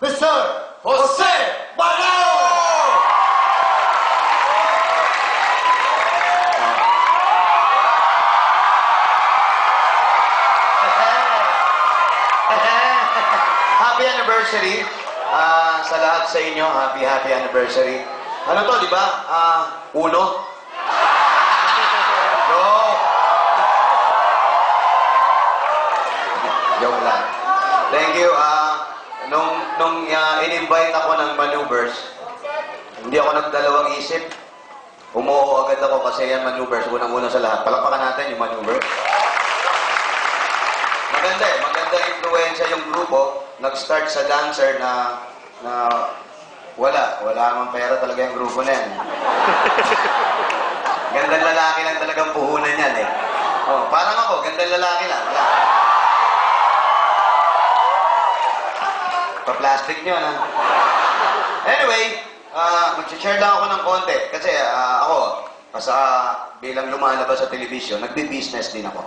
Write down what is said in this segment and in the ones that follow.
Mr. Jose Barao! Happy anniversary sa lahat sa inyo. Happy anniversary. Ano to, di ba? Uno? Joke lang. Thank you. Nung in-invite ako ng maneuvers, hindi ako nagdalawang isip. Umuo agad ako kasi yan maneuvers. Unang-una sa lahat. Palakpakan natin yung maneuver. Maganda eh. Maganda influensya yung grupo. Nag-start sa dancer na wala namang pera talaga yung grupo na yan. Gandang lalaki lang talagang puhunan yan eh. Oh, parang ako, gandang lalaki lang. Wala. Pa-plastic nyo, na. Anyway, mag-share lang ako ng konti. Kasi ako, bilang lumalabas sa television, nagbi-business din ako.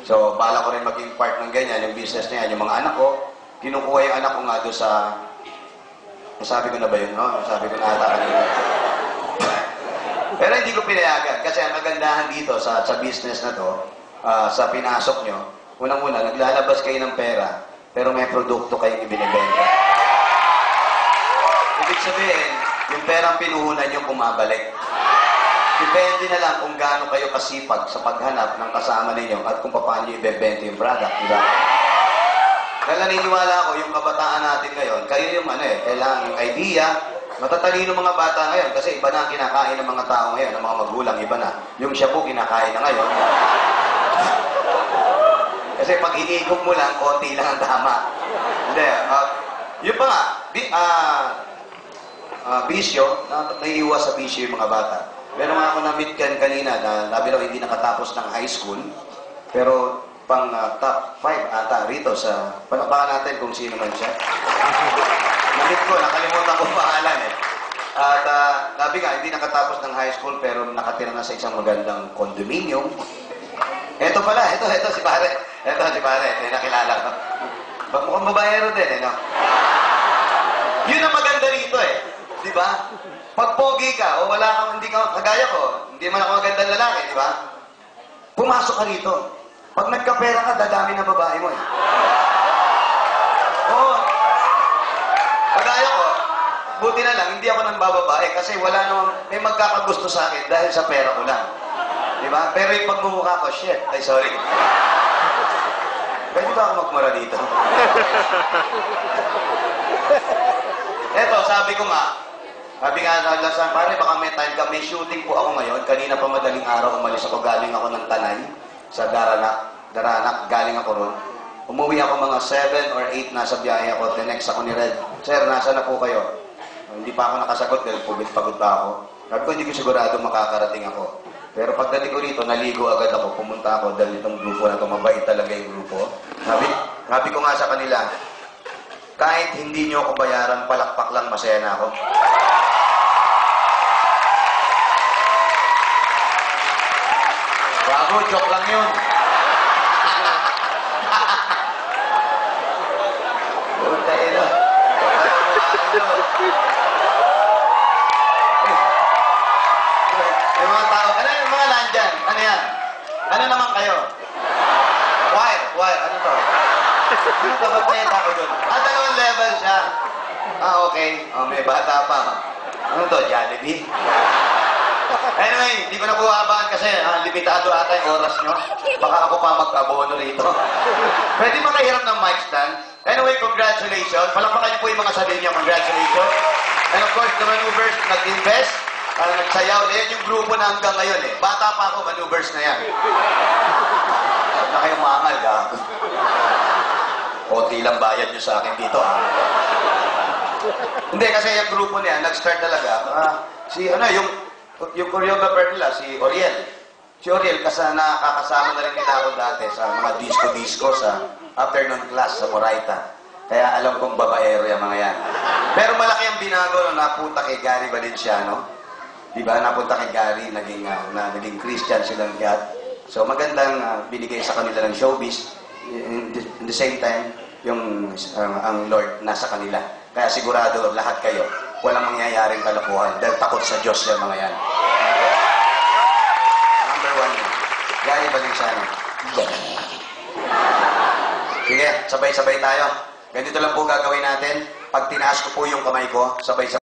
So, bala ko rin maging part ng ganyan, yung business na yan. Yung mga anak ko, kinukuha yung anak ko nga doon sa... Nasabi ko na ba yun, no? Nasabi ko na ata kanina. Pero hindi ko pinayagan. Kasi ang kagandahan dito sa business na to, sa pinasok nyo, unang-una, naglalabas kayo ng pera, pero may produkto kayong ibinibenta. Ibig sabihin, yung perang pinuhunan nyo bumabalik. Depende na lang kung gaano kayo kasipag sa paghanap ng kasama ninyo at kung paano nyo ibebenta yung product, di ba? Dahil naniniwala ako, yung kabataan natin ngayon, kayo yung kailangan yung idea, matatalino mga bata ngayon, kasi iba na ang kinakain ng mga tao ngayon, ng mga magulang, iba na. Yung siya po kinakain na ngayon. Kasi pag iniigop mo lang, konti lang ang tama. Hindi, yun pa nga, bisyo, naiiwas sa bisyo yung mga bata. Meron nga ako na-meet kanina na labi lang hindi nakatapos ng high school, pero pang top 5 ata rito sa... Palakpakan natin kung sino man siya. Na-meet ko, nakalimutan ko pangalan eh. At labi nga, hindi nakatapos ng high school pero nakatira na sa isang magandang condominium. Ito pala, ito si pare. Ito si pare, ito yung nakilala ko. Mukhang babaero din eh, no? Yun ang maganda rito eh. Di ba? Pag pogi ka, o wala kang, hindi ka, kagaya ko, hindi man ako magandang lalaki, di ba? Pumasok ka rito. Pag nagkapera ka, dadami na babae mo eh. Oo. Kagaya ko, buti na lang, hindi ako nang bababae kasi wala namang, may magkakagusto sa akin dahil sa pera ko lang. Di ba? Pero yung pagmumukha ko, shit, ay sorry. Pwede ba ako magmura dito? Eto, sabi ko nga, pare, baka may time ka, may shooting po ako ngayon. Kanina pa madaling araw, umalis ako, galing ako ng Tanay, sa Daranak, galing ako ron. Umuwi ako mga 7 or 8, nasa biyahe ako, tinext ako ni Red. Sir, nasa na po kayo? Hindi pa ako nakasagot dahil pagod pa ako. Sabi ko, hindi ko sigurado makakarating ako. Pero pagdating ko rito, naligo agad ako, pumunta ako dahil itong grupo na ito, mabait talaga yung grupo. Sabi ko nga sa kanila, kahit hindi nyo ako bayaran, palakpak lang, masaya na ako. Bago, joke lang yun. Puta ina. May mga tao, ano yung mga nandyan? Ano yan? Ano naman kayo? Wire, ano to? Ano to? Ba't may tao doon? Dalawang level siya. Okay. May bata pa. Ano to? Jollibee? Anyway, hindi ko na buhabaan kasi limitado ata yung oras nyo. Baka ako pa mag-abono rito. Pwede makahiram ng mic stand. Anyway, congratulations. Palakpakan niyo po yung mga sabihin niyo. Congratulations. And of course, the maneuvers nag-invest. Nagsayaw. Yan yung grupo na hanggang ngayon eh. Bata pa ako, maneuvers na yan. Huwag na kayong maangal, gago. Konti lang bayad nyo sa akin dito, ha? Hindi, kasi yung grupo niya, nag-start talaga. Yung choreographer nila, si Oriel. Si Oriel, nakakasama na rin nila ako dati sa mga disco-disco sa afternoon class sa Moraita. Kaya alam kong babaero yung mga yan. Pero malaki ang binago nung napunta kay Gary Valenciano. Diba, napunta kay Gary, naging Christian silang lahat. So magandang binigay sa kanila ng showbiz. In the same time, ang Lord nasa kanila. Kaya sigurado, lahat kayo, walang mangyayaring kalokohan dahil takot sa Diyos yung mga yan. Number 1 yun. Gary Valenciano. Sige, sabay-sabay tayo. Ganito lang po gagawin natin. Pag tinaas ko po yung kamay ko, sabay-sabay.